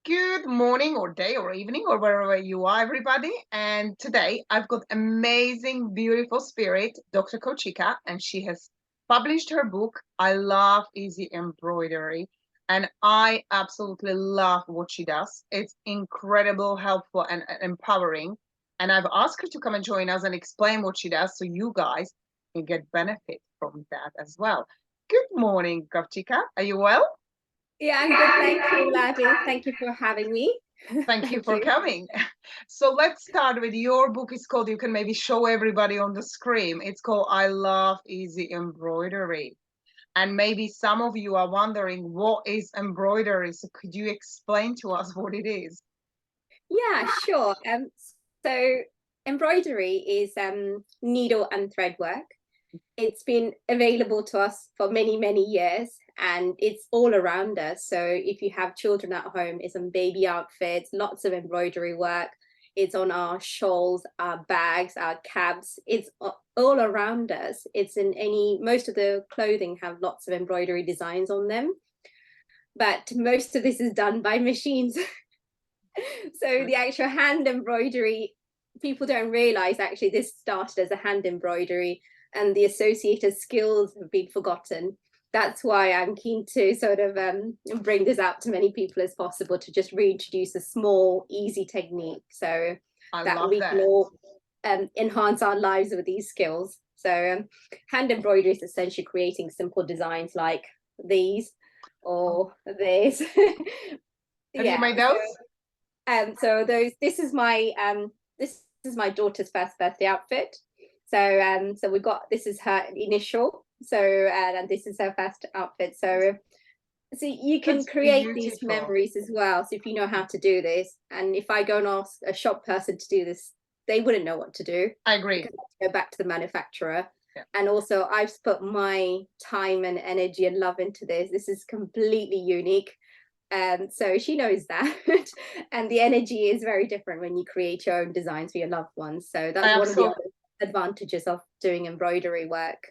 Good morning or day or evening or wherever you are, everybody. And today I've got amazing, beautiful spirit, Dr. Kowchika, and she has published her book, I Love Easy Embroidery. And I absolutely love what she does. It's incredible, helpful, and empowering. And I've asked her to come and join us and explain what she does so you guys can get benefit from that as well. Good morning, Kowchika. Are you well? Yeah, I'm good. Thank you, Laddie. Thank you for having me. Thank you for coming. So let's start with your book. It's called, you can maybe show everybody on the screen. It's called I Love Easy Embroidery. And maybe some of you are wondering, what is embroidery? So could you explain to us what it is? Yeah, sure. So embroidery is needle and thread work. It's been available to us for many, many years, and it's all around us. So if you have children at home, it's on baby outfits, lots of embroidery work. It's on our shawls, our bags, our cabs. It's all around us. It's in most of the clothing have lots of embroidery designs on them. But most of this is done by machines. So the actual hand embroidery, people don't realize actually this started as a hand embroidery and the associated skills have been forgotten. That's why I'm keen to sort of bring this out to many people as possible, to just reintroduce a small, easy technique so that we can all enhance our lives with these skills. So hand embroidery is essentially creating simple designs like these or this. Have you made those? So this is my daughter's first birthday outfit. So we've got, this is her initial. So and this is her first outfit. So you can create these memories as well. So if you know how to do this, and if I go and ask a shop person to do this, they wouldn't know what to do. I agree. Go back to the manufacturer. Yeah. And also I've put my time and energy and love into this. This is completely unique. So she knows that. And the energy is very different when you create your own designs for your loved ones. So that's one of the other advantages of doing embroidery work.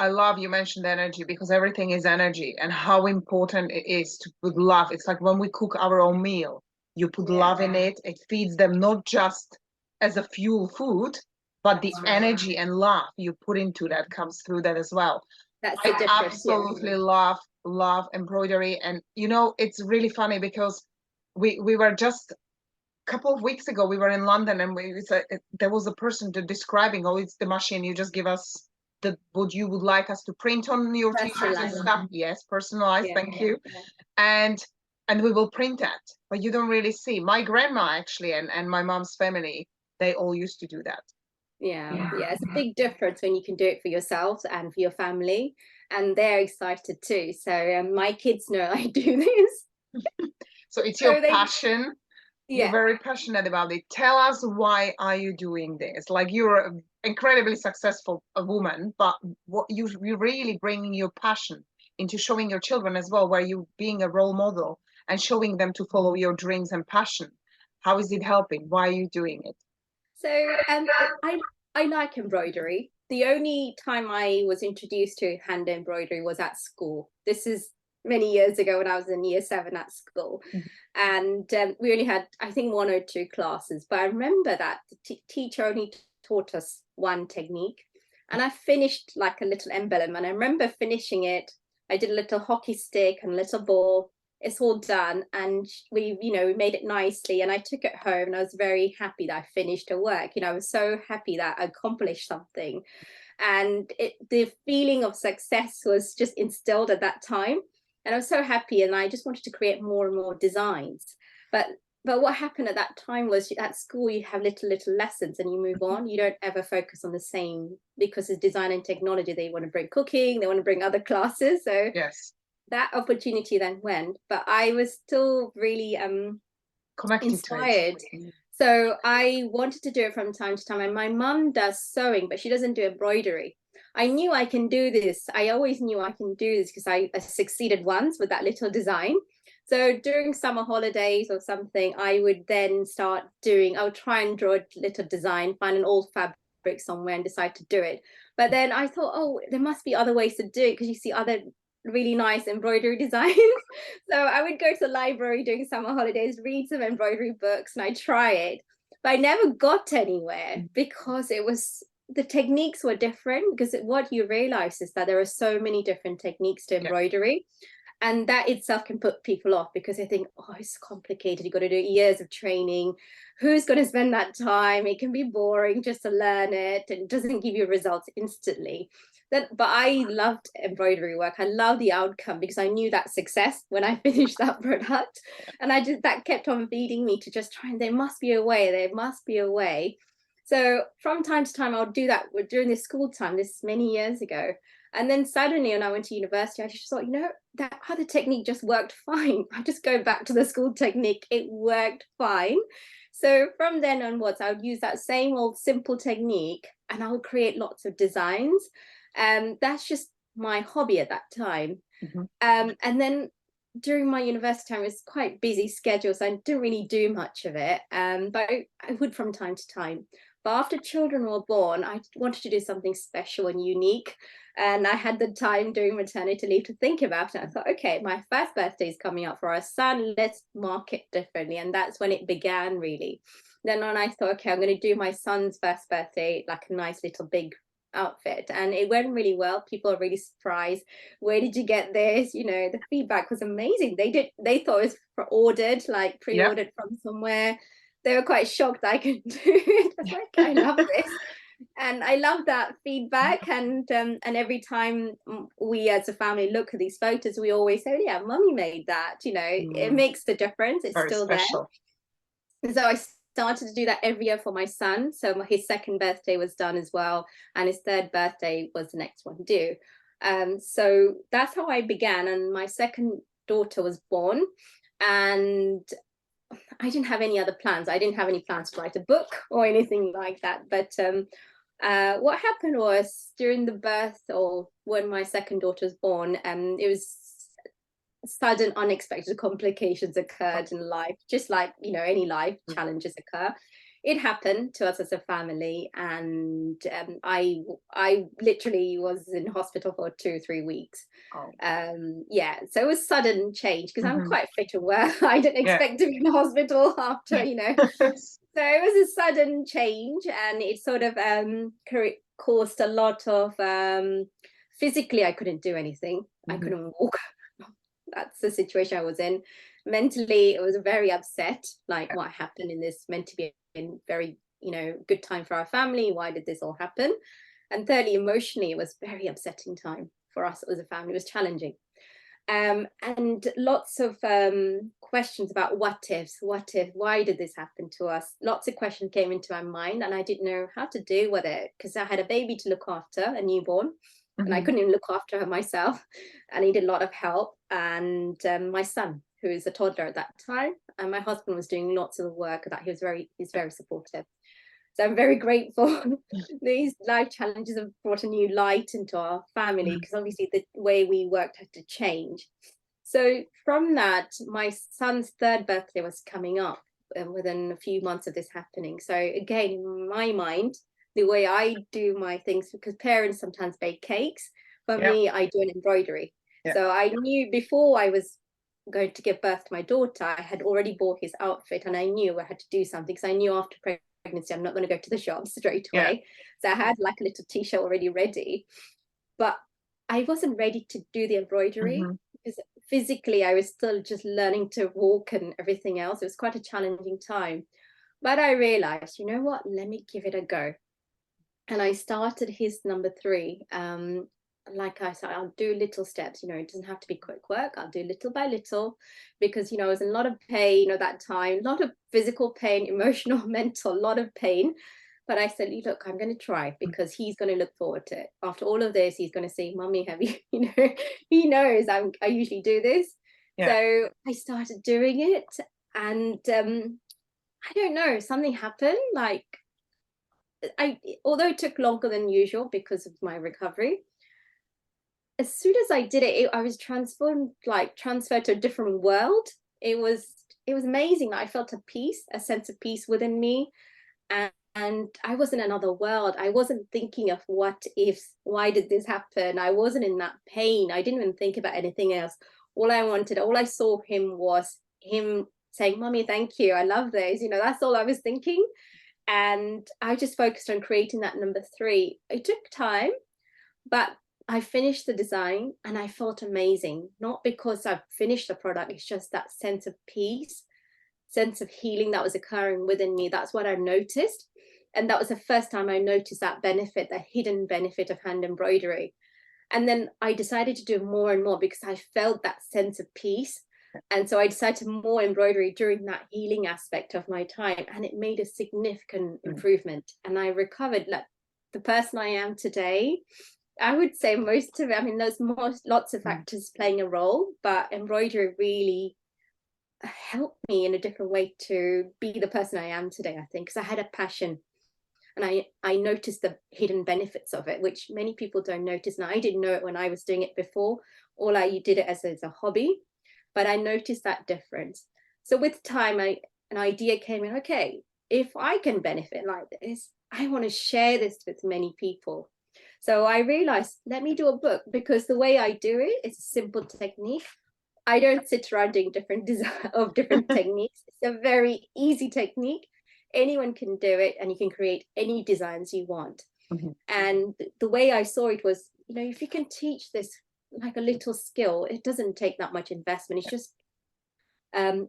I love you mentioned energy, because everything is energy, and how important it is to put love. It's like when we cook our own meal, you put love in it. It feeds them not just as a fuel food, but the energy and love you put into that comes through that as well. That's I absolutely love embroidery. And you know, it's really funny because we were just a couple of weeks ago, we were in London, and there was a person describing, oh, it's the machine, you just give us what you would like us to print on your t-shirts and stuff. Yes, personalized. Thank you. And we will print that, but you don't really see. My grandma actually and my mom's family, they all used to do that. Yeah, it's a big difference when you can do it for yourselves and for your family, and they're excited too. So my kids know I do this. So it's your passion. You're very passionate about it. Tell us, why are you doing this? Like, you're an incredibly successful woman, but what you're really bringing your passion into showing your children as well, where you being a role model and showing them to follow your dreams and passion. How is it helping? Why are you doing it? So I like embroidery. The only time I was introduced to hand embroidery was at school. This is many years ago when I was in year 7 at school. And we only had, I think, 1 or 2 classes, but I remember that the teacher only taught us one technique, and I finished like a little emblem, and I remember finishing it. I did a little hockey stick and a little ball. It's all done, and we made it nicely, and I took it home, and I was very happy that I finished the work. I was so happy that I accomplished something, and the feeling of success was just instilled at that time. And I was so happy, and I just wanted to create more and more designs. But what happened at that time was, at school you have little lessons and you move on. You don't ever focus on the same, because it's design and technology. They want to bring cooking, they want to bring other classes. So yes, that opportunity then went, but I was still really inspired. So I wanted to do it from time to time. And my mum does sewing, but she doesn't do embroidery. I knew I can do this. I always knew I can do this because I succeeded once with that little design. So during summer holidays or something, I would then start doing, I would try and draw a little design, find an old fabric somewhere and decide to do it. But then I thought, oh, there must be other ways to do it, because you see other really nice embroidery designs. So I would go to the library during summer holidays, read some embroidery books, and I try it. But I never got anywhere because the techniques were different. Because what you realize is that there are so many different techniques to embroidery. And that itself can put people off because they think, oh, it's complicated. You've got to do years of training. Who's going to spend that time? It can be boring just to learn it, and it doesn't give you results instantly. But I loved embroidery work. I loved the outcome because I knew that success when I finished that product. And that kept on feeding me to just try and there must be a way, there must be a way. So from time to time, I'll do that during this school time, this many years ago. And then suddenly, when I went to university, I just thought, that other technique just worked fine. I just go back to the school technique. It worked fine. So from then onwards, I would use that same old simple technique and I would create lots of designs. That's just my hobby at that time. And then during my university time, it was quite busy schedule, so I didn't really do much of it. But I would from time to time. But after children were born, I wanted to do something special and unique. And I had the time during maternity leave to think about it. I thought, okay, my first birthday is coming up for our son. Let's mark it differently. And that's when it began, really. Then when I thought, okay, I'm going to do my son's first birthday, like a nice little big outfit, and it went really well. People are really surprised. Where did you get this? The feedback was amazing. They thought it was ordered, like pre-ordered from somewhere. They were quite shocked I could do it. I was like, I love this. And I love that feedback. And every time we as a family look at these photos, we always say, yeah, mummy made that. It makes the difference. It's Very still special. There. So I started to do that every year for my son. So his second birthday was done as well, and his third birthday was the next one due. So that's how I began. And my second daughter was born, and I didn't have any other plans. I didn't have any plans to write a book or anything like that. But what happened was during the birth, or when my second daughter was born, it was sudden unexpected complications occurred in life, just like any life challenges occur. It happened to us as a family, and I literally was in hospital for 2 or 3 weeks. So it was sudden change because I'm quite fit and well. I didn't expect to be in the hospital after so it was a sudden change, and it sort of caused a lot of physically I couldn't do anything. I couldn't walk. That's the situation I was in. Mentally, it was very upset, like what happened in this meant to be a very, good time for our family. Why did this all happen? And thirdly, emotionally, it was very upsetting time for us as a family. It was challenging. And lots of questions about what if, why did this happen to us? Lots of questions came into my mind, and I didn't know how to deal with it because I had a baby to look after, a newborn. And I couldn't even look after her myself. I needed a lot of help. And my son, who is a toddler at that time, and my husband was doing lots of the work that he's very supportive. So I'm very grateful. These life challenges have brought a new light into our family because obviously the way we worked had to change. So from that, my son's third birthday was coming up within a few months of this happening. So again, in my mind, the way I do my things, because parents sometimes bake cakes. For me, I do an embroidery. So I knew before I was going to give birth to my daughter, I had already bought his outfit, and I knew I had to do something because I knew after pregnancy, I'm not going to go to the shop straight away. So I had like a little t-shirt already ready, but I wasn't ready to do the embroidery because physically I was still just learning to walk and everything else. It was quite a challenging time. But I realized, what, let me give it a go. And I started his number 3. Like I said, I'll do little steps, it doesn't have to be quick work. I'll do little by little because, I was in a lot of pain at that time, a lot of physical pain, emotional, mental, a lot of pain. But I said, look, I'm going to try because he's going to look forward to it. After all of this, he's going to say, Mummy, have you, he knows I usually do this. So I started doing it, and I don't know, something happened. Like, although it took longer than usual because of my recovery, as soon as I did it, I was transferred to a different world. It was amazing. I felt a sense of peace within me, and and I was in another world. I wasn't thinking of what ifs, why did this happen? I wasn't in that pain. I didn't even think about anything else. All I saw him was him saying, Mommy, thank you. I love this. You know, that's all I was thinking. And I just focused on creating that number 3. It took time, but I finished the design and I felt amazing. Not because I've finished the product, it's just that sense of peace, sense of healing that was occurring within me. That's what I noticed. And that was the first time I noticed that benefit, the hidden benefit of hand embroidery. And then I decided to do more and more because I felt that sense of peace. And so I decided to more embroidery during that healing aspect of my time. And it made a significant improvement. And I recovered like the person I am today. I would say most of it, I mean, there's lots of factors playing a role, but embroidery really helped me in a different way to be the person I am today, I think, because I had a passion and I noticed the hidden benefits of it, which many people don't notice. Now, I didn't know it when I was doing it before. All I did it as a hobby, but I noticed that difference. So with time, an idea came in, okay, if I can benefit like this, I want to share this with many people. So I realized, let me do a book, because the way I do it is a simple technique. I don't sit around doing different techniques. It's a very easy technique. Anyone can do it, and you can create any designs you want. And the way I saw it was, you know, if you can teach this like a little skill, it doesn't take that much investment. It's just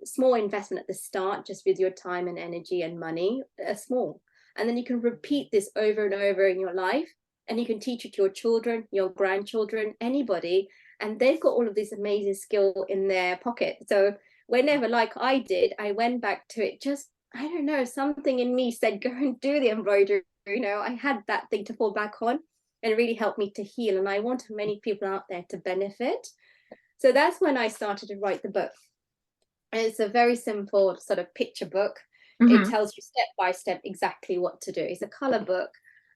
small investment at the start, just with your time and energy and money, small. And then you can repeat this over and over in your life, and you can teach it to your children, your grandchildren, anybody, and they've got all of this amazing skill in their pocket. So whenever, like I did, I went back to it, just, I don't know, something in me said, go and do the embroidery. You know, I had that thing to fall back on, and it really helped me to heal. And I want many people out there to benefit. So that's when I started to write the book. And it's a very simple sort of picture book. It tells you step by step exactly what to do. It's a color book.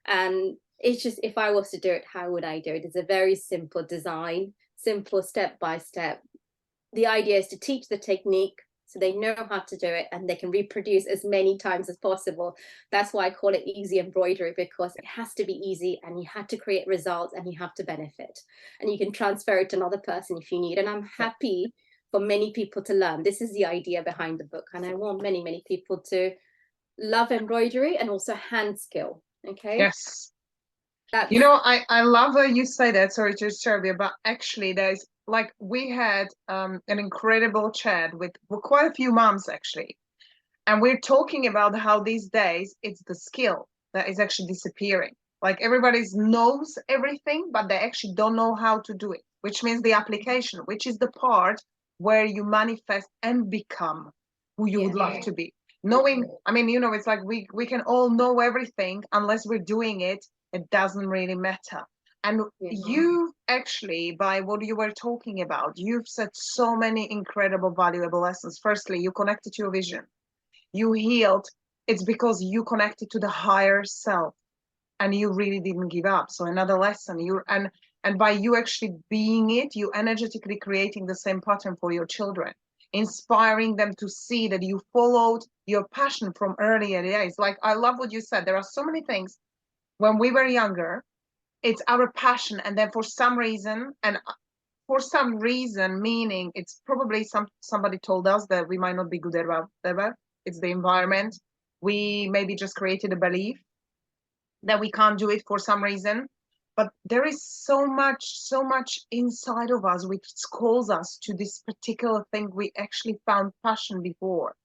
And it's just, if I was to do it, how would I do it? It's a very simple design, simple step by step. The idea is to teach the technique so they know how to do it and they can reproduce as many times as possible. That's why I call it easy embroidery, because it has to be easy and you have to create results and you have to benefit. And you can transfer it to another person if you need. And I'm happy for many people to learn. This is the idea behind the book. And I want many, many people to love embroidery and also hand skill. Okay. Yes. That's... You know, I love how you say that. Sorry to disturb you, but actually there's like, we had an incredible chat with quite a few moms actually. And we're talking about how these days it's the skill that is actually disappearing. Like everybody knows everything, but they actually don't know how to do it, which means the application, which is the part where you manifest and become who you would love to be. Knowing, I mean, you know, it's like we can all know everything unless we're doing it. It doesn't really matter. And you actually, by what you were talking about, you've said so many incredible, valuable lessons. Firstly, you connected to your vision. You healed. It's because you connected to the higher self and you really didn't give up. So another lesson, and by you actually being it, you energetically creating the same pattern for your children, inspiring them to see that you followed your passion from earlier days. Like, I love what you said. There are so many things when we were younger, it's our passion, and then for some reason, meaning it's probably somebody told us that we might not be good at whatever. It's the environment. We maybe just created a belief that we can't do it for some reason. But there is so much inside of us which calls us to this particular thing we actually found passion before,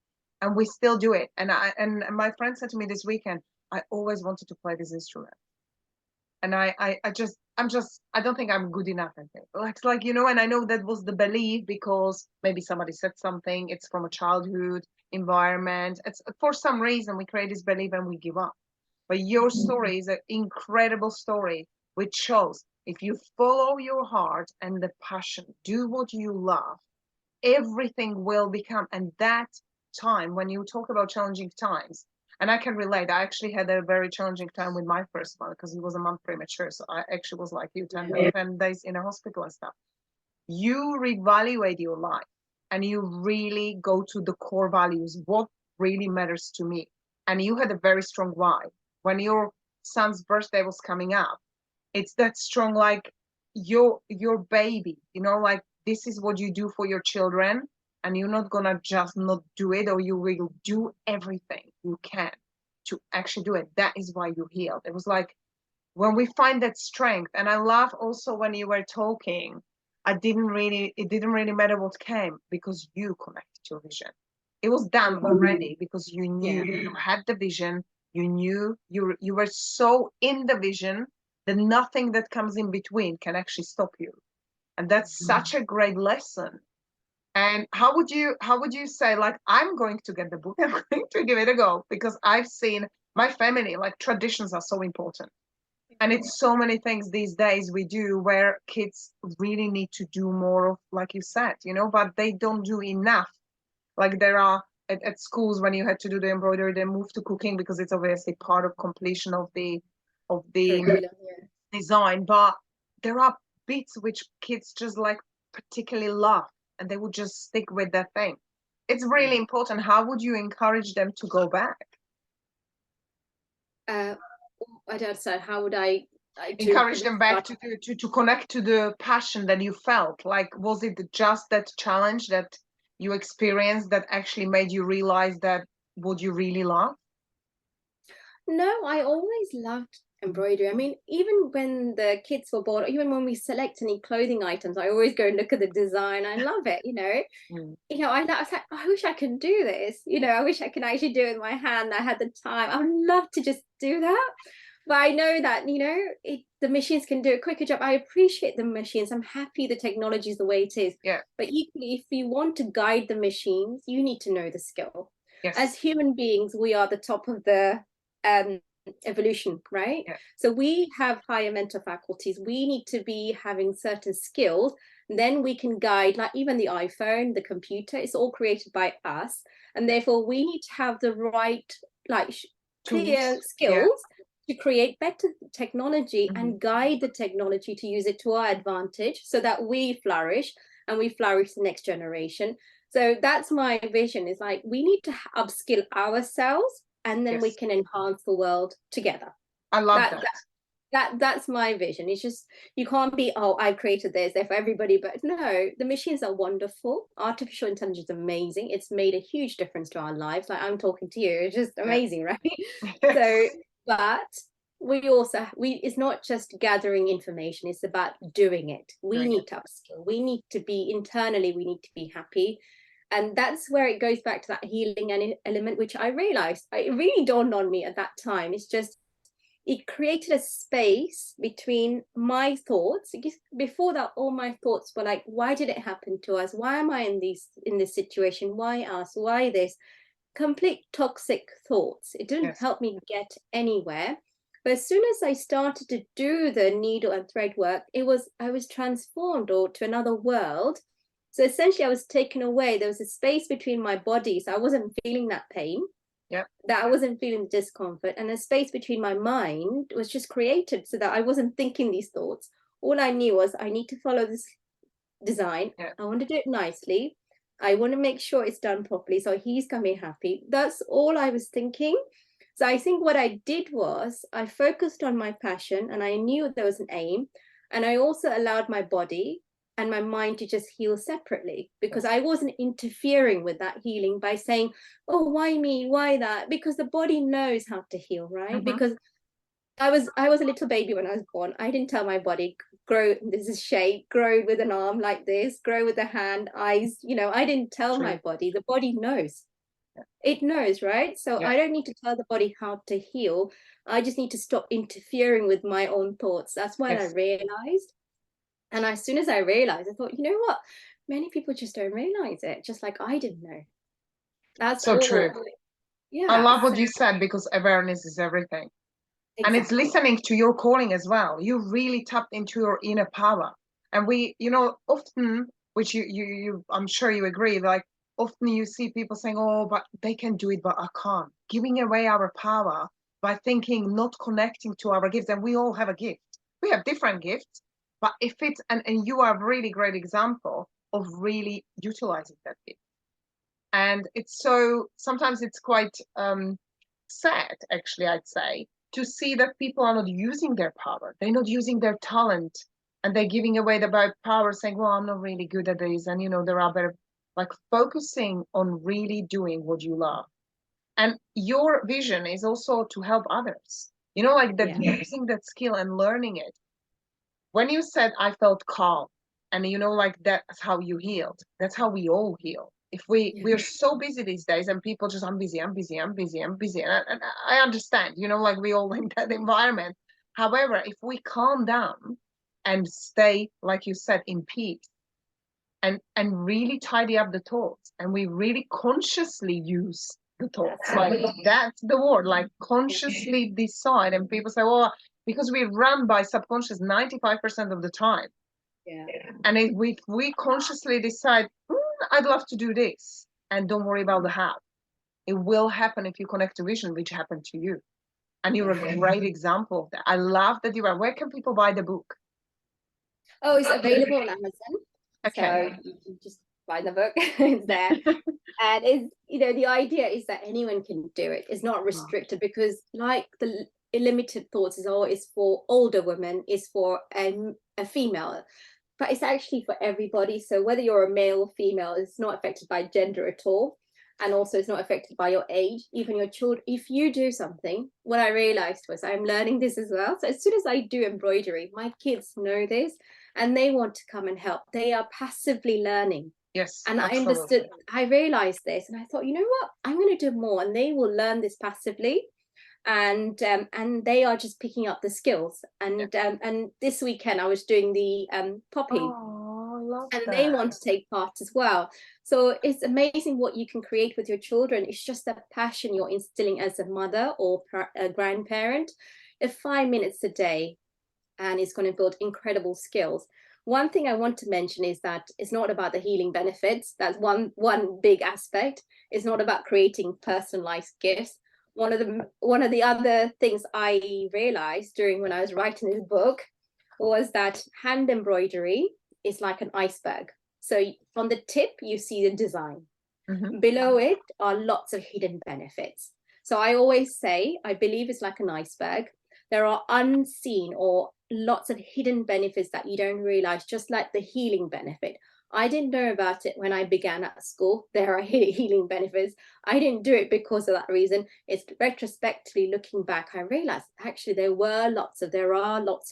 and we still do it. And my friend said to me this weekend, I always wanted to play this instrument. And I don't think I'm good enough at it. Like, you know, and I know that was the belief because maybe somebody said something, it's from a childhood environment. It's for some reason we create this belief and we give up. But your story is an incredible story, which shows if you follow your heart and the passion, do what you love, everything will become. And that time, when you talk about challenging times, and I can relate, I actually had a very challenging time with my first one because he was a month premature. So I actually was like you, 10 days in a hospital and stuff. You reevaluate your life and you really go to the core values. What really matters to me? and you had a very strong why. When your son's birthday was coming up, it's that strong, like your baby, you know, like this is what you do for your children, and you're not gonna just not do it, or you will do everything you can to actually do it. That is why you healed. It was like when we find that strength. And I love also when you were talking, it didn't really matter what came, because you connected your vision. It was done already, because you knew you had the vision, you knew you were so in the vision that nothing that comes in between can actually stop you. And that's such a great lesson. And how would you say, like, I'm going to get the book, I'm going to give it a go, because I've seen my family, like, traditions are so important. And it's so many things these days we do where kids really need to do more of, like you said, you know, but they don't do enough. Like there are at schools, when you had to do the embroidery, they moved to cooking because it's obviously part of completion of the Curriculum, yeah. design. But there are bits which kids just like particularly love, and they would just stick with that thing. It's really important. How would you encourage them to go back? Uh, I don't understand. How would I to Encourage them back start? to connect to the passion that you felt? Like, was it just that challenge that you experienced that actually made you realize that what you really love? No, I always loved embroidery. I mean, even when the kids were born, even when we select any clothing items, I always go and look at the design. I love it, you know. Mm. I was like, I wish I could do this. You know, I wish I could actually do it with my hand. I had the time. I would love to just do that. But I know that, you know, the machines can do a quicker job. I appreciate the machines. I'm happy the technology is the way it is. Yeah. But equally, if you want to guide the machines, you need to know the skill. As Yes. human beings, we are the top of the um, evolution, right? Yeah. So we have higher mental faculties. We need to be having certain skills. Then we can guide, like even the iPhone, the computer, it's all created by us. And therefore, we need to have the right, like, clear Tools. Yeah. skills to create better technology Mhm. and guide the technology to use it to our advantage so that we flourish and we flourish the next generation. So that's my vision, is like we need to upskill ourselves and then we Yes. can enhance the world together. I love That, that. that's my vision. It's just you can't be, oh, I created this, they're for everybody. But no, the machines are wonderful. Artificial intelligence is amazing. It's made a huge difference to our lives. Like I'm talking to you, it's just Yeah. amazing, right? So, Yes. but we also it's not just gathering information, it's about doing it. We Doing it. need to upskill, we need to be internally, we need to be happy. And that's where it goes back to that healing element, which I realized, it really dawned on me at that time. It's just it created a space between my thoughts. Before that, all my thoughts were like, why did it happen to us? Why am I in this situation? Why us? Why this? Complete toxic thoughts. It didn't Yes. help me get anywhere. But as soon as I started to do the needle and thread work, I was transformed or to another world. So essentially I was taken away. There was a space between my body. So I wasn't feeling that pain, Yeah. that I wasn't feeling discomfort, and a space between my mind was just created so that I wasn't thinking these thoughts. All I knew was I need to follow this design. Yeah. I want to do it nicely. I want to make sure it's done properly so he's gonna be happy. That's all I was thinking. So I think what I did was I focused on my passion and I knew there was an aim. And I also allowed my body and my mind to just heal separately because Yes. I wasn't interfering with that healing by saying, oh, why me? Why that? Because the body knows how to heal, right? Mm-hmm. Because I was a little baby when I was born. I didn't tell my body grow this is shape, grow with an arm like this, grow with a hand, eyes. You know, I didn't tell my True. body. The body knows. Yeah. It knows, right? So Yeah. I don't need to tell the body how to heal. I just need to stop interfering with my own thoughts. That's what I Yes. realized. And as soon as I realized, I thought, you know what? Many people just don't realize it, just like I didn't know. That's So true. all. I Yeah. love So what you said, because awareness is everything. And it's exactly. listening to your calling as well. You really tapped into your inner power. And we, you know, often, which you I'm sure you agree, like often you see people saying, oh, but they can do it, but I can't. Giving away our power by thinking, not connecting to our gifts. And we all have a gift. We have different gifts, but if it's, and you are a really great example of really utilizing that gift. And it's so, sometimes it's quite sad, actually, I'd say, to see that people are not using their power. They're not using their talent, and they're giving away the power, saying, well, I'm not really good at this. And, there are better, like focusing on really doing what you love. And your vision is also to help others, like that, using that skill and learning it. When you said I felt calm, and like that's how you healed, that's how we all heal. If we're so busy these days, and people just, I'm busy, I'm busy, I'm busy, I'm busy, and I understand, like we all in that environment. However, if we calm down and stay, like you said, in peace, and really tidy up the thoughts, and we really consciously use the thoughts, like that's the word, like consciously decide. And people say, well, because we run by subconscious 95% of the time. And if we consciously decide, I'd love to do this, and don't worry about the how, it will happen if you connect to vision, which happened to you. And you're a great example of that. I love that you are. Where can people buy the book? Oh, it's available on Amazon. Okay. So you can just buy the book. It's there. And it's, the idea is that anyone can do it. It's not restricted, because like the limited thoughts is always for older women, is for a female, but it's actually for everybody. So whether you're a male or female, it's not affected by gender at all. And also it's not affected by your age, even your children. If you do something, what I realized was, I'm learning this as well. So as soon as I do embroidery, my kids know this and they want to come and help. They are passively learning. Yes. And absolutely. I understood, I realized this, and I thought, you know what, I'm going to do more, and they will learn this passively. And they are just picking up the skills. And and this weekend I was doing the poppy. Oh, I love and that. They want to take part as well. So it's amazing what you can create with your children. It's just a passion you're instilling as a mother or a grandparent. 5 minutes a day, and it's going to build incredible skills. One thing I want to mention is that it's not about the healing benefits. That's one big aspect. It's not about creating personalized gifts. One of the other things I realized during when I was writing this book was that hand embroidery is like an iceberg. So on the tip, you see the design. Mm-hmm. Below it are lots of hidden benefits. So I always say, I believe it's like an iceberg. There are unseen or lots of hidden benefits that you don't realize, just like the healing benefit. I didn't know about it when I began at school. There are healing benefits. I didn't do it because of that reason. It's retrospectively looking back, I realized actually there are lots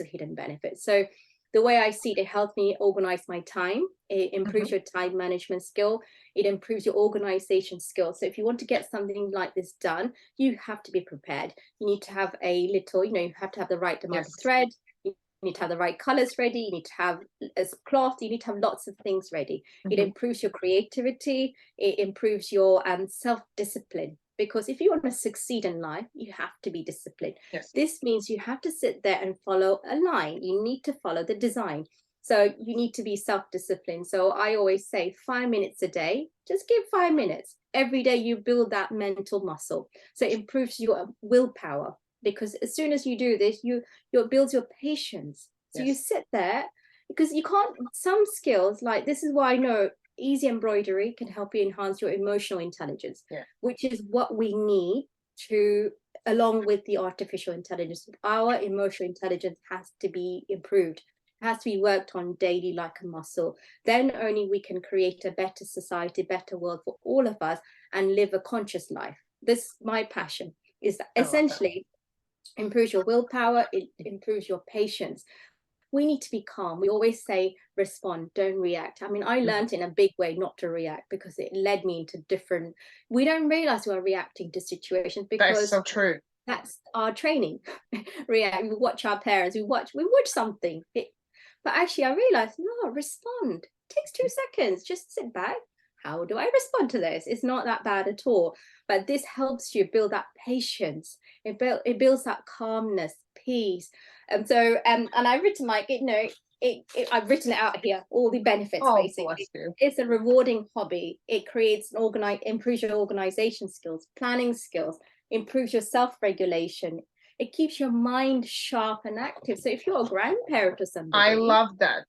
of hidden benefits. So the way I see it helps me organize my time. It improves your time management skill. It improves your organization skills. So if you want to get something like this done, you have to be prepared. You need to have a little, you have to have the right amount of thread. You need to have the right colors ready. You need to have a cloth. You need to have lots of things ready. It improves your creativity. It improves your self-discipline. Because if you want to succeed in life, you have to be disciplined. Yes. This means you have to sit there and follow a line. You need to follow the design. So you need to be self-disciplined. So I always say 5 minutes a day, just give 5 minutes. Every day you build that mental muscle. So it improves your willpower, because as soon as you do this, you build your patience. So you sit there, because you can't, some skills, like this is why I know easy embroidery can help you enhance your emotional intelligence, which is what we need to, along with the artificial intelligence. Our emotional intelligence has to be improved. It has to be worked on daily like a muscle. Then only we can create a better society, better world for all of us, and live a conscious life. This, my passion, is essentially improves your willpower, it improves your patience. We need to be calm. We always say respond, don't react. I mean, I learned in a big way not to react, because it led me into different, we don't realize we're reacting to situations, because that's so true. That's our training. React. We watch our parents, we watch something. But actually I realized, no, respond. It takes 2 seconds. Just sit back. How do I respond to this? It's not that bad at all. But this helps you build that patience. It builds that calmness, peace. And so, and I've written I've written it out here, all the benefits, basically. It's a rewarding hobby. It creates improves your organization skills, planning skills, improves your self-regulation. It keeps your mind sharp and active. So if you're a grandparent or somebody, I love that.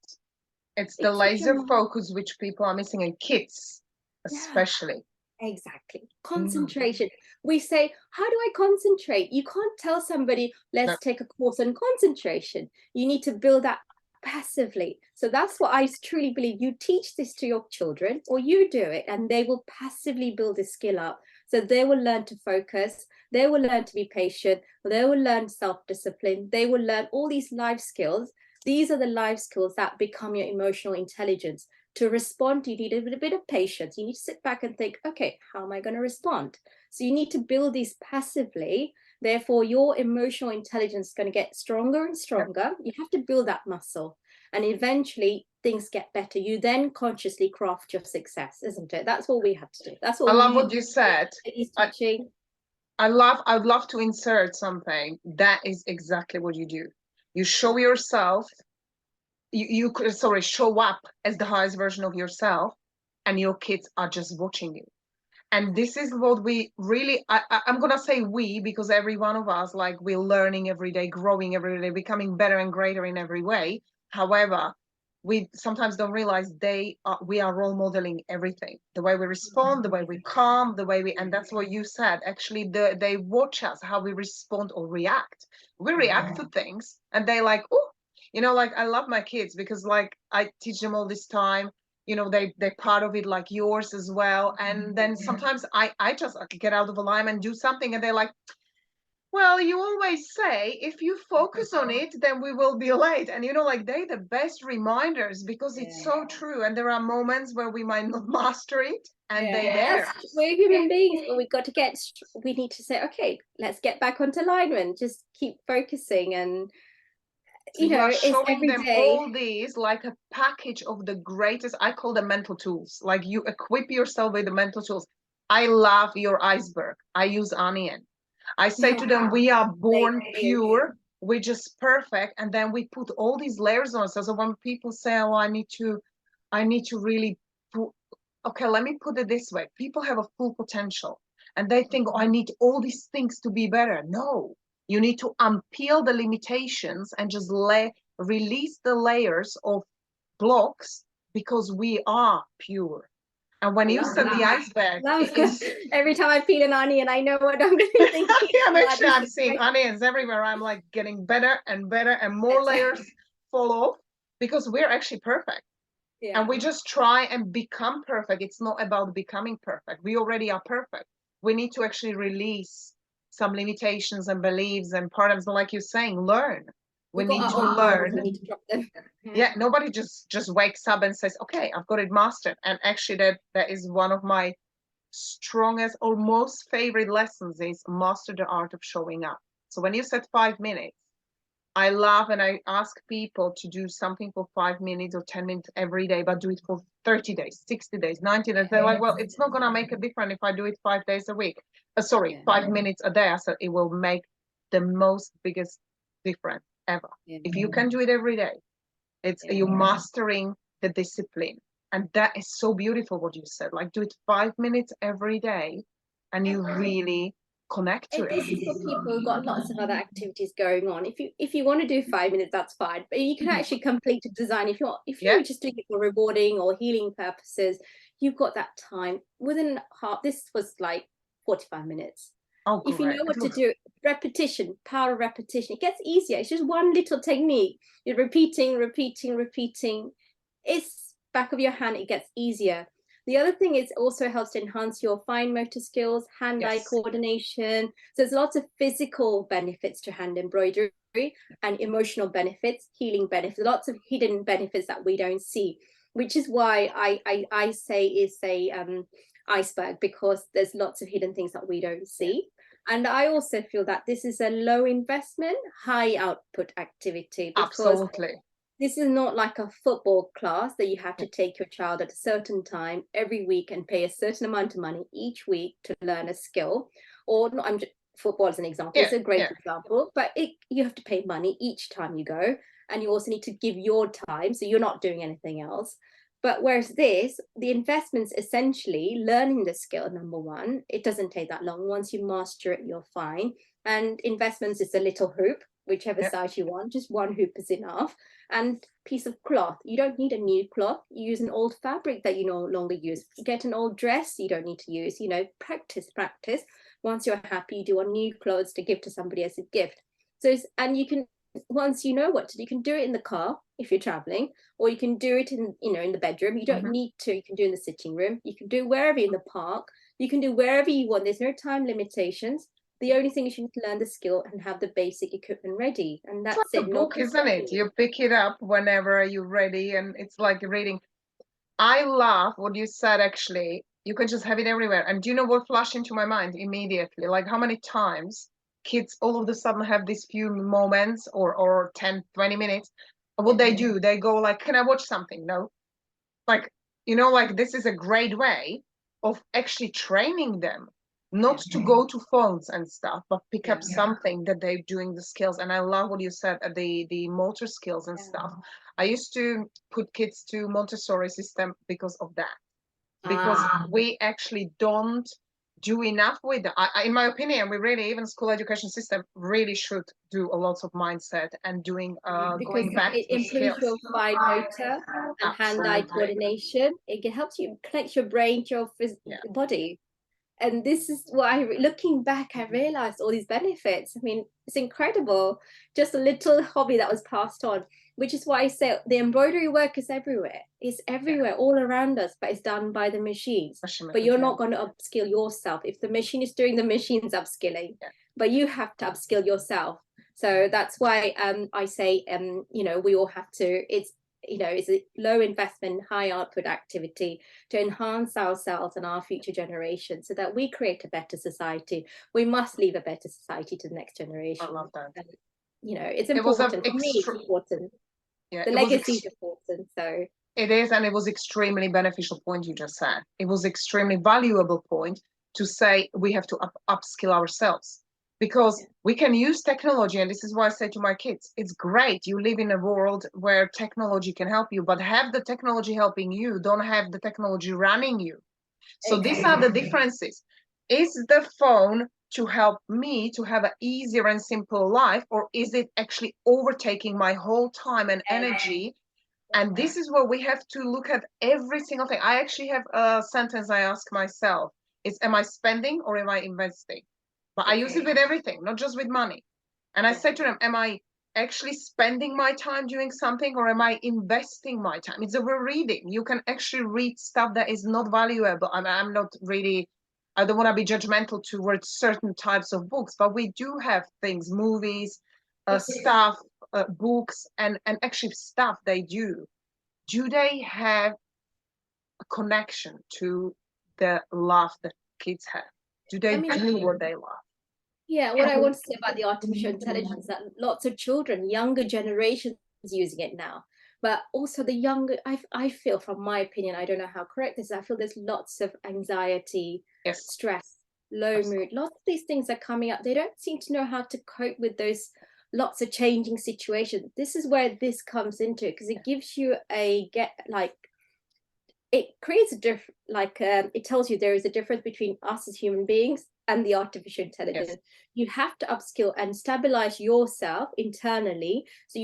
It's the laser focus which people are missing, and kids especially. Exactly. Concentration. We say, how do I concentrate? You can't tell somebody, No. let's take a course on concentration. You need to build that passively. So that's what I truly believe. You teach this to your children, or you do it, and they will passively build this skill up. So they will learn to focus, they will learn to be patient, they will learn self-discipline, they will learn all these life skills. These are the life skills that become your emotional intelligence. To respond, you need a bit of patience. You need to sit back and think, okay, how am I going to respond? So you need to build these passively. Therefore, your emotional intelligence is going to get stronger and stronger. You have to build that muscle. And eventually things get better. You then consciously craft your success, isn't it? That's what we have to do. That's I what love we what you said. is teaching. I'd love to insert something. That is exactly what you do. You show yourself, you could, sorry, show up as the highest version of yourself, and your kids are just watching you. And this is what we really, I'm gonna say we, because every one of us, like, we're learning every day, growing every day, becoming better and greater in every way. However, we sometimes don't realize we are role modeling everything, the way we respond, the way we calm, the way we, and that's what you said. Actually, they watch us, how we respond or react. We react to things, and they like, oh, like, I love my kids because, like, I teach them all this time. They're part of it, like yours as well. And then sometimes I just get out of alignment and do something, and they're like, well, you always say if you focus on it, then we will be late. And like, they're the best reminders, because it's so true. And there are moments where we might not master it, and they're there. We're human beings, but we need to say, okay, let's get back onto alignment. Just keep focusing, and So you are it's showing every them day. all these, like a package of the greatest, I call them mental tools. Like, you equip yourself with the mental tools. I love your iceberg. I use onion. I say to them, we are born pure, we're just perfect, and then we put all these layers on. So when people say, oh, I need to really put, okay, let me put it this way. People have a full potential, and they think, oh, I need all these things to be better. No, you need to unpeel the limitations and just release the layers of blocks, because we are pure. And when you said the iceberg, it is. Every time I peel an onion, I know what I'm going to think. I'm seeing onions everywhere. I'm like getting better and better, and more layers fall off, because we're actually perfect. Yeah. And we just try and become perfect. It's not about becoming perfect. We already are perfect. We need to actually release some limitations and beliefs and patterns. Like you're saying, learn. We need to learn. We need to drop them. Yeah, nobody just wakes up and says, okay, I've got it mastered. And actually, that is one of my strongest or most favorite lessons, is master the art of showing up. So when you said 5 minutes, I love, and I ask people to do something for 5 minutes or 10 minutes every day, but do it for 30 days, 60 days, 90 days. They're like, well, it's not going to make a difference if I do it 5 days a week. 5 minutes a day. I said, it will make the most biggest difference ever. If you can do it every day, it's you mastering the discipline. And that is so beautiful what you said. Like, do it 5 minutes every day, and you really connect to it. This is for people who've got lots of other activities going on. If you want to do 5 minutes, that's fine. But you can actually complete a design. If you're just doing it for rewarding or healing purposes, you've got that time. Within half, this was like 45 minutes. Oh, if you know what to do, repetition, power of repetition, it gets easier. It's just one little technique. You're repeating. It's back of your hand, it gets easier. The other thing is also helps to enhance your fine motor skills, hand-eye coordination. So there's lots of physical benefits to hand embroidery and emotional benefits, healing benefits, lots of hidden benefits that we don't see, which is why I say is a iceberg, because there's lots of hidden things that we don't see. And I also feel that this is a low investment, high output activity. Absolutely. This is not like a football class that you have to take your child at a certain time every week and pay a certain amount of money each week to learn a skill. Or not, football is an example. It's a great example, but you have to pay money each time you go, and you also need to give your time, so you're not doing anything else. But whereas this, the investment's essentially learning the skill, number one. It doesn't take that long. Once you master it, you're fine. And investments is a little hoop. whichever size you want, just one hoop is enough, and piece of cloth. You don't need a new cloth. You use an old fabric that you no longer use. You get an old dress you don't need to use, practice. Once you're happy, you do on new clothes to give to somebody as a gift. So and you can, once you know what to do, you can do it in the car if you're traveling, or you can do it in the bedroom. You don't need to. You can do it in the sitting room. You can do wherever, in the park. You can do wherever you want. There's no time limitations. The only thing is you need to learn the skill and have the basic equipment ready, and that's It's like it. a No book, isn't it? You pick it up whenever you're ready, and it's like reading. I love what you said, actually. You can just have it everywhere. And do you know what flashed into my mind immediately? Like how many times kids all of a sudden have these few moments or 10, 20 minutes. What they do, they go like, can I watch something? No. Like, like this is a great way of actually training them not to go to phones and stuff, but pick up something that they're doing the skills. And I love what you said, the motor skills and stuff. I used to put kids to Montessori system because of that, because we actually don't do enough with it. In my opinion, we really, even school education system really should do a lot of mindset and doing because going back it to improves skills. your fine motor and hand-eye coordination. It helps you connect your brain to your body. And this is what looking back, I realized all these benefits. I mean, it's incredible. Just a little hobby that was passed on, which is why I say the embroidery work is everywhere. It's everywhere, all around us, but it's done by the machines. But you're not going to upskill yourself. If the machine is doing, the machine's upskilling, but you have to upskill yourself. So that's why I say, we all have to, it's a low investment, high output activity to enhance ourselves and our future generations so that we create a better society. We must leave a better society to the next generation. I love that. And, it's important. For me, it's important. The legacy is important. So it is, and it was extremely beneficial point you just said. It was extremely valuable point to say we have to upskill ourselves, because we can use technology. And this is why I say to my kids, it's great. You live in a world where technology can help you, but have the technology helping you, don't have the technology running you. So these are the differences. Is the phone to help me to have an easier and simple life, or is it actually overtaking my whole time and energy? And this is where we have to look at every single thing. I actually have a sentence I ask myself. It's, am I spending or am I investing? But I use it with everything, not just with money. And I say to them, am I actually spending my time doing something, or am I investing my time? It's over reading. You can actually read stuff that is not valuable. I'm not really, I don't want to be judgmental towards certain types of books, but we do have things, movies, stuff, books, and actually stuff they do. Do they have a connection to the love that kids have? Do they do what they love? Yeah, what I want to say about the artificial intelligence, that lots of children, younger generations using it now, but also the younger, I feel, from my opinion, I don't know how correct this is, I feel there's lots of anxiety, stress, low mood, lots of these things are coming up. They don't seem to know how to cope with those lots of changing situations. This is where this comes into it, because it gives you it creates a it tells you there is a difference between us as human beings and the artificial intelligence. You have to upskill and stabilize yourself internally, so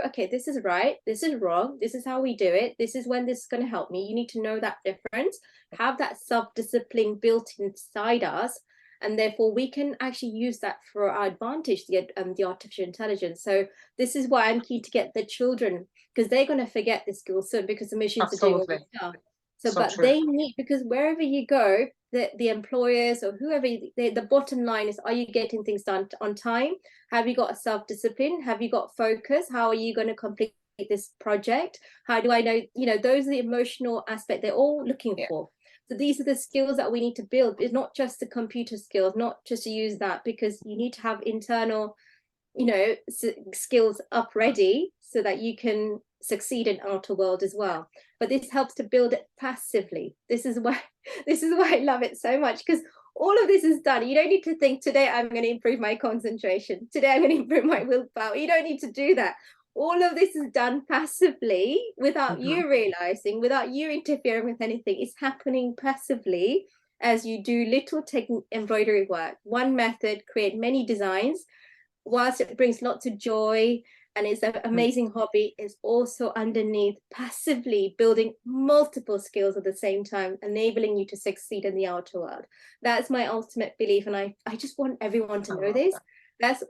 okay, this is right, this is wrong, this is how we do it, this is when this is going to help me. You need to know that difference, have that self-discipline built inside us, and therefore we can actually use that for our advantage, the artificial intelligence. So this is why I'm keen to get the children, because they're going to forget this skill soon, because the machines are doing all this stuff. So but true. They need, because wherever you go, the employers or whoever, the bottom line is, are you getting things done on time? Have you got a self-discipline? Have you got focus? How are you going to complete this project? How do I know, those are the emotional aspect they're all looking for. So these are the skills that we need to build. It's not just the computer skills, not just to use that, because you need to have internal, skills up ready so that you can succeed in outer world as well. But this helps to build it passively. This is why I love it so much, because all of this is done. You don't need to think, today I'm going to improve my concentration, today I'm going to improve my willpower. You don't need to do that. All of this is done passively, without you realizing, without you interfering with anything. It's happening passively as you do little embroidery work. One method, create many designs, whilst it brings lots of joy and it's an amazing hobby, it's also underneath passively building multiple skills at the same time, enabling you to succeed in the outer world. That's my ultimate belief, and I just want everyone to know this.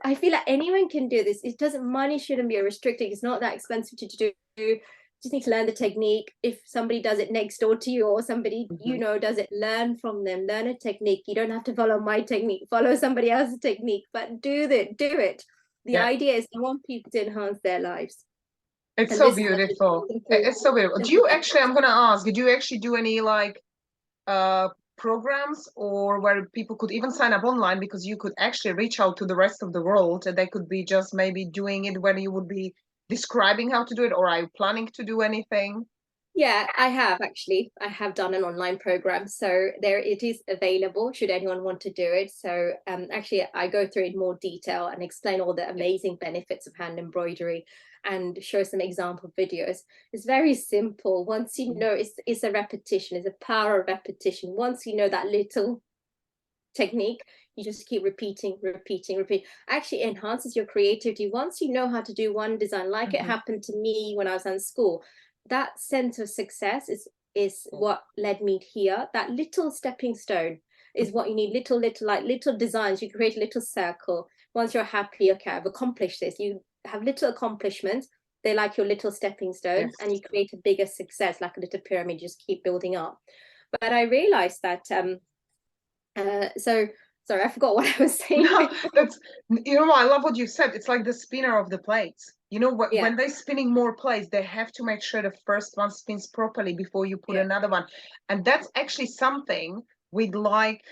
I feel like anyone can do this. It doesn't, money shouldn't be a restricting. It's not that expensive to do. You just need to learn the technique. If somebody does it next door to you, or somebody you know does it, learn from them. Learn a technique. You don't have to follow my technique. Follow somebody else's technique, but do it. The idea is I want people to enhance their lives. It's And so this is beautiful. simple, It's so beautiful. Do you actually, I'm going to ask, do you actually do any like programs, or where people could even sign up online, because you could actually reach out to the rest of the world, and they could be just maybe doing it when you would be describing how to do it, or are you planning to do anything? Yeah, I have done an online program, so there it is available should anyone want to do it. So actually I go through in more detail and explain all the amazing benefits of hand embroidery and show some example videos. It's very simple. Once you know, it's a repetition, it's a power of repetition. Once you know that little technique, you just keep repeating. Actually enhances your creativity. Once you know how to do one design, like it happened to me when I was in school, that sense of success is what led me here. That little stepping stone is what you need. Little designs. You create a little circle. Once you're happy, okay, I've accomplished this, you have little accomplishments. They're like your little stepping stones, and you create a bigger success, like a little pyramid. Just keep building up. But I realized that so sorry, I forgot what I was saying. No, that's, you know, I love what you said. It's like the spinner of the plates. You know, when they're spinning more plates, they have to make sure the first one spins properly before you put another one. And that's actually something we'd like,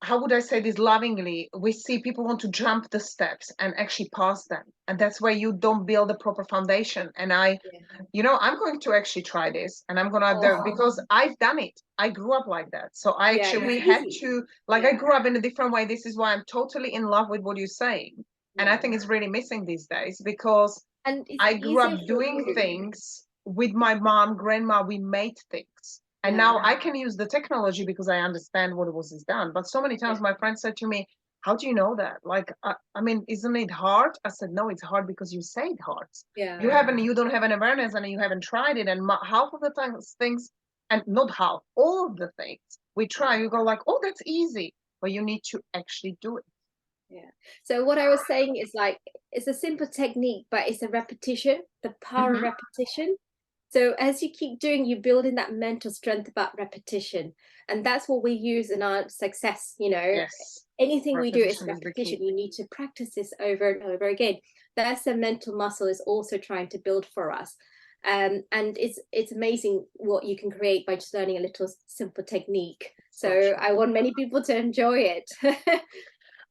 how would I say this lovingly? We see people want to jump the steps and actually pass them. And that's where you don't build a proper foundation. And you know, I'm going to actually try this, and I'm gonna do, because I've done it. I grew up like that. So I actually, we had to, like, I grew up in a different way. This is why I'm totally in love with what you're saying. And I think it's really missing these days, because I grew up doing things with my mom, grandma, we made things. And now I can use the technology because I understand what was done. But so many times my friends said to me, how do you know that? Like, I mean, isn't it hard? I said, no, it's hard because you say it hard. You don't have an awareness, and you haven't tried it. And half of the times things, and not half, all of the things we try, you go like, oh, that's easy. But you need to actually do it. So what I was saying is, like, it's a simple technique, but it's a repetition, the power of repetition. So as you keep doing, you build in that mental strength about repetition. And that's what we use in our success, you know. Anything we do is repetition. You need to practice this over and over again. That's a mental muscle is also trying to build for us. And it's amazing what you can create by just learning a little simple technique. So I want many people to enjoy it.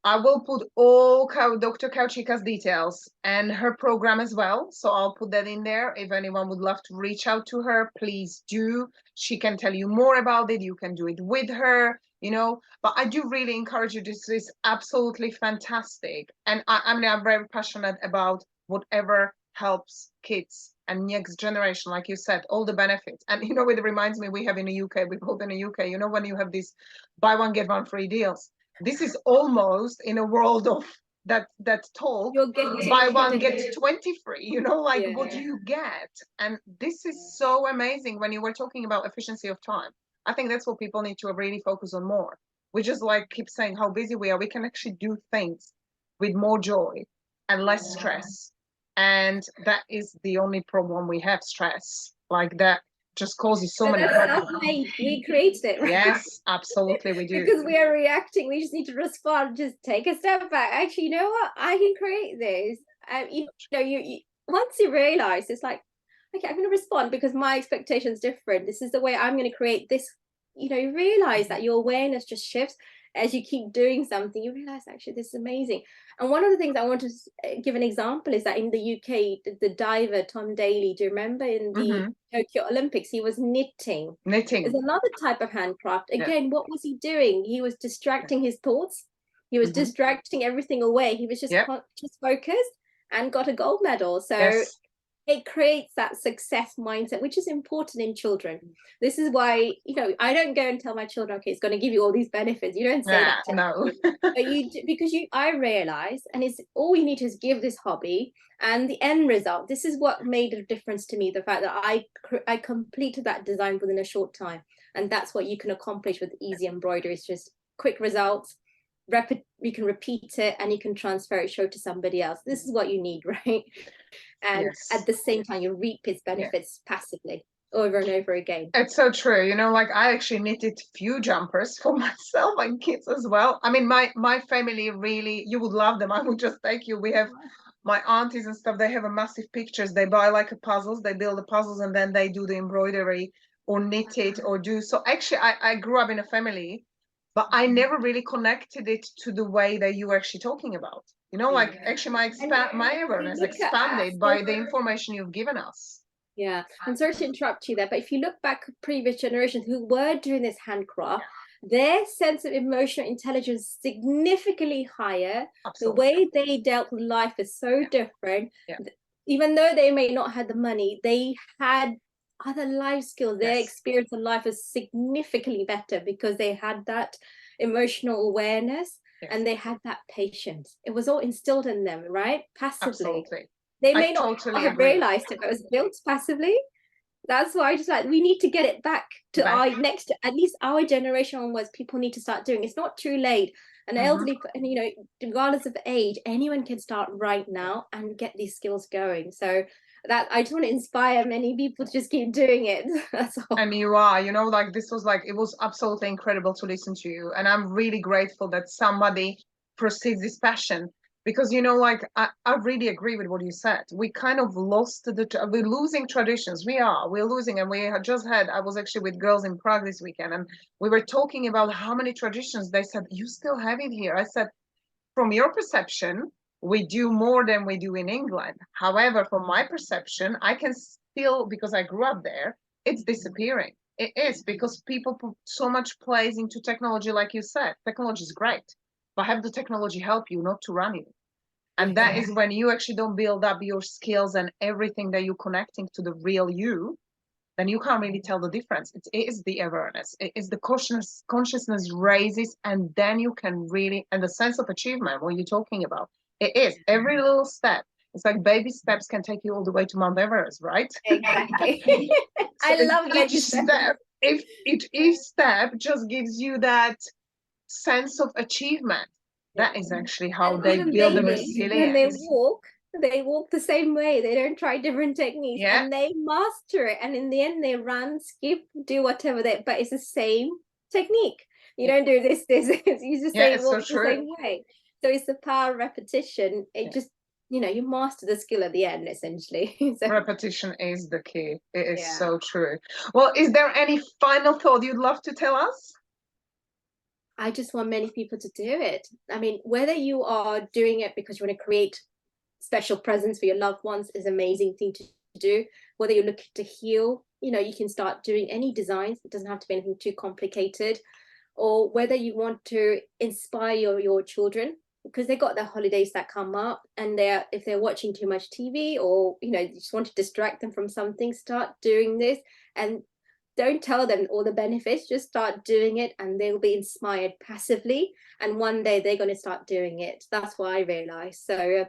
I will put all Dr. Kowchika's details and her program as well. So I'll put that in there. If anyone would love to reach out to her, please do. She can tell you more about it. You can do it with her, you know. But I do really encourage you. This is absolutely fantastic. And I mean, I'm very passionate about whatever helps kids and next generation, like you said, all the benefits. And you know, it reminds me, we have in the UK, we both in the UK, you know, when you have these buy one, get one free deals. This is almost in a world of that talk, buy one get 20 free, you know, like what do you get? And this is so amazing. When you were talking about efficiency of time, I think that's what people need to really focus on more. We just like keep saying how busy we are. We can actually do things with more joy and less stress. And that is the only problem we have, stress. Like that just causes so many problems. We created it, right? Yes, absolutely, we do. Because we are reacting, we just need to respond. Just take a step back. Actually, you know what? I can create this. You know, you once you realize, it's like, okay, I'm going to respond because my expectation is different. This is the way I'm going to create this. You know, you realize that your awareness just shifts as you keep doing something. You realize, actually, this is amazing. And one of the things I want to give an example is that in the UK, the diver Tom Daley, do you remember in the Tokyo Olympics, he was knitting. It's another type of handcraft. Again, what was he doing? He was distracting his thoughts. He was distracting everything away. He was just focused and got a gold medal. So it creates that success mindset, which is important in children. This is why, I don't go and tell my children, okay, it's going to give you all these benefits. You don't say that to No. but because I realize, and it's all you need to is give this hobby, and the end result. This is what made a difference to me: the fact that I completed that design within a short time, and that's what you can accomplish with easy embroidery. It's just quick results. You can repeat it, and you can transfer it, show to somebody else. This is what you need, right? And Yes. at the same time, you reap its benefits passively over and over again. It's so true. Like I actually knitted few jumpers for myself and kids as well. I mean, my family really, you would love them. I would just take you. We have my aunties and stuff. They have a massive pictures. They buy like a puzzles. They build the puzzles and then they do the embroidery or knit it or do. So actually, I grew up in a family, but I never really connected it to the way that you were actually talking about. Like actually my awareness expanded by the information you've given us. Yeah, I'm sorry to interrupt you there, but if you look back at previous generations who were doing this handcraft, their sense of emotional intelligence is significantly higher. Absolutely. The way they dealt with life is so different. Even though they may not have the money, they had other life skills. Their experience of life was significantly better because they had that emotional awareness and they had that patience. It was all instilled in them, right? Passively. Absolutely. They may not have realized it, but it was built passively. That's why I just like, we need to get it back to our next, at least our generation onwards. People need to start doing. It's not too late. An elderly, regardless of age, anyone can start right now and get these skills going. So that I just want to inspire many people to just keep doing it. That's all. And you are, like this was like, it was absolutely incredible to listen to you. And I'm really grateful that somebody perceives this passion. Because like I really agree with what you said. We kind of lost we're losing traditions. We're losing, and I was actually with girls in Prague this weekend, and we were talking about how many traditions. They said, you still have it here. I said, from your perception, we do more than we do in England. However, from my perception, I can still, because I grew up there, it's disappearing. It is, because people put so much plays into technology. Like you said, technology is great, but have the technology help you, not to run you. And that is when you actually don't build up your skills and everything that you're connecting to the real you, then you can't really tell the difference. It is the awareness. It is the consciousness raises, and then you can really, and the sense of achievement, what you're talking about, it is every little step. It's like baby steps can take you all the way to Mount Everest, right? Exactly. So I love baby steps. If each step just gives you that sense of achievement, that is actually how they build the resilience. When they walk the same way. They don't try different techniques, and they master it. And in the end, they run, skip, do whatever but it's the same technique. You don't do this. You just walk the same way. So it's the power of repetition. It just, you master the skill at the end, essentially. So, repetition is the key. It is so true. Well, is there any final thought you'd love to tell us? I just want many people to do it. I mean, whether you are doing it because you want to create special presents for your loved ones, is an amazing thing to do. Whether you're looking to heal, you can start doing any designs. It doesn't have to be anything too complicated. Or whether you want to inspire your children, because they got their holidays that come up, and if they're watching too much TV, or you just want to distract them from something, start doing this. And don't tell them all the benefits, just start doing it, and they'll be inspired passively, and one day they're going to start doing it. That's what I realized. So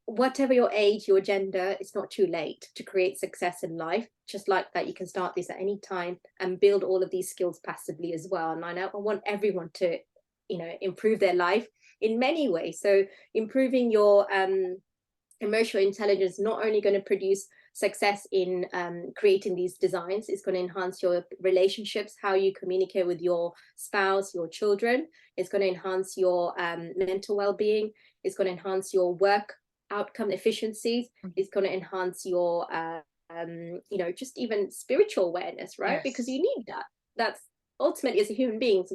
whatever your age, your gender, it's not too late to create success in life. Just like that, you can start this at any time and build all of these skills passively as well. And I want everyone to improve their life in many ways. So improving your emotional intelligence is not only going to produce success in creating these designs, it's going to enhance your relationships, how you communicate with your spouse, your children. It's going to enhance your mental well-being. It's going to enhance your work outcome efficiencies. It's going to enhance your just even spiritual awareness, right? Because you need that. That's ultimately, as a human being,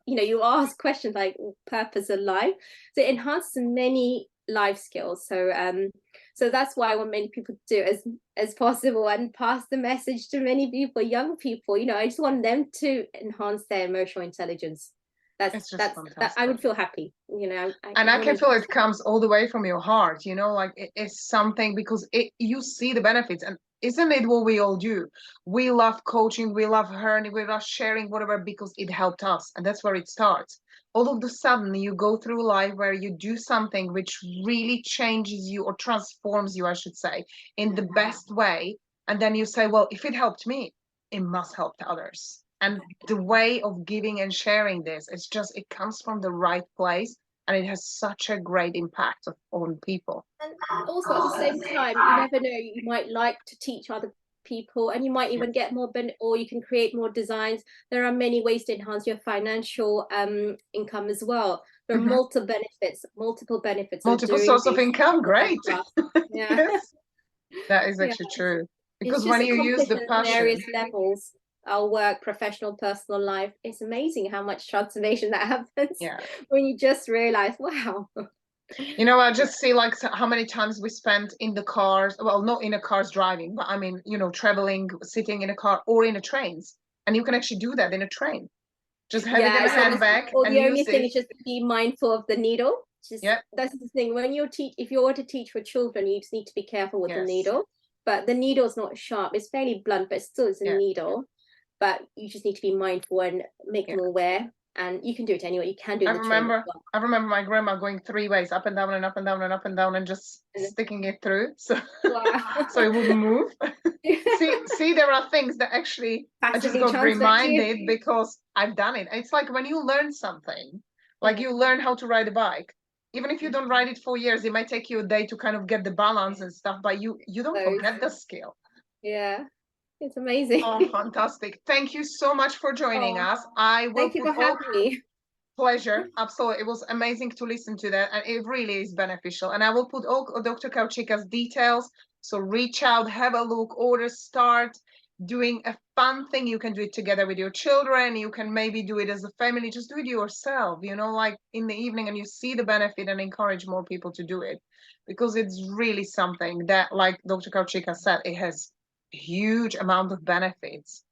you ask questions like purpose of life. So it enhances many life skills. So that's why I want many people to do as possible, and pass the message to many people, young people. I just want them to enhance their emotional intelligence It's just that I fantastic. would feel happy, you know. And I can Women, feel it comes all the way from your heart, you know, like it's something because you see the benefits. And isn't it what we all do? We love coaching, we love learning, we love sharing, whatever, because it helped us. And that's where it starts. All of a sudden, you go through life where you do something which really changes you or transforms you, I should say, in the best way. And then you say, well, if it helped me, it must help to others. And the way of giving and sharing this, it's just, it comes from the right place and it has such a great impact on people. and also at the same time, you never know, you might like to teach other people, and you might Yeah. even get more or you can create more designs. There are many ways to enhance your financial income as well. There are Mhm. multiple benefits of Multiple doing source of this income, type of great. craft. Yeah. Yes, that is Yeah, actually true. it's Because when just you use the accomplishments on passion, various levels, our work, professional, personal life. It's amazing how much transformation that happens yeah. when you just realize, wow. You know, I just see like how many times we spent in the cars, well, not in the cars driving, but I mean, you know, traveling, sitting in a car or in a trains. And you can actually do that in a train. Just have it Yeah, in a as long as, handbag or and the only use thing it. is just be mindful of the needle. Just Yeah, that's the thing. When you're if you were to teach for children, you just need to be careful with the yes, needle. But the needle is not sharp. It's fairly blunt, but still it's a yeah, needle. But you just need to be mindful and make yeah. them aware. And you can do it anyway. You can do I in the train as remember well. I remember my grandma going three ways, up and down and up and down and up and down and just And sticking it through so wow. so it wouldn't move. See, there are things that actually I just Passively got transfer to you. reminded because I've done it. It's like when you learn something, like Yeah. you learn how to ride a bike. Even if you don't ride it for years, it might take you a day to kind of get the balance and stuff, but you don't Those. forget the skill. Yeah. It's amazing. Oh, fantastic. Thank you so much for joining Oh, us. I will thank you put for all having me. pleasure. Absolutely. It was amazing to listen to that. And it really is beneficial. And I will put all Dr. Kowchika's details. So reach out, have a look, order, start doing a fun thing. You can do it together with your children. You can maybe do it as a family. Just do it yourself, you know, like in the evening, and you see the benefit and encourage more people to do it because it's really something that, like Dr. Kowchika said, it has a huge amount of benefits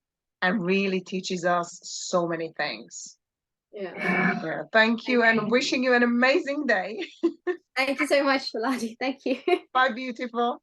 and really teaches us so many things. Yeah. Yeah, thank you and wishing you an amazing day. Thank you so much, Ladi. Thank you. Bye, beautiful.